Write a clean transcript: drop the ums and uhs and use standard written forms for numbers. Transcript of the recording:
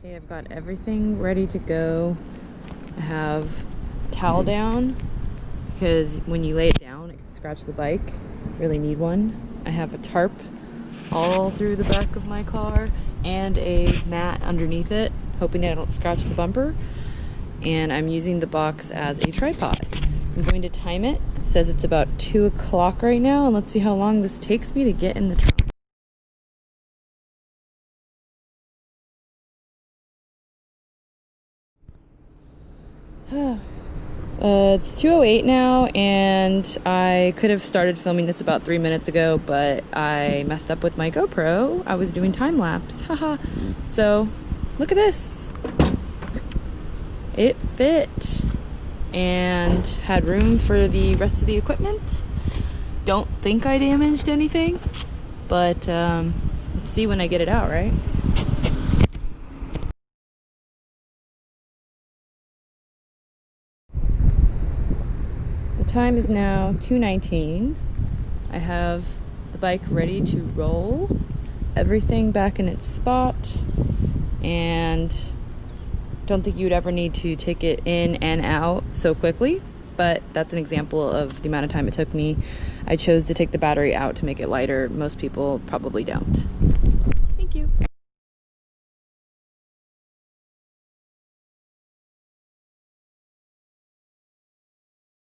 Okay, I've got everything ready to go. I have towel down because when you lay it down it can scratch the bike. Really need one. I have a tarp all through the back of my car and a mat underneath it, hoping I don't scratch the bumper. And I'm using the box as a tripod. I'm going to time it. It says it's about 2 o'clock right now, and let's see how long this takes me to get in the trunk. It's 2:08 now, and I could have started filming this about 3 minutes ago, but I messed up with my GoPro. I was doing time lapse, haha. So, look at this. It fit and had room for the rest of the equipment. Don't think I damaged anything, but let's see when I get it out, right? The time is now 2:19. I have the bike ready to roll, everything back in its spot, and don't think you would ever need to take it in and out so quickly, but that's an example of the amount of time it took me. I chose to take the battery out to make it lighter. Most people probably don't.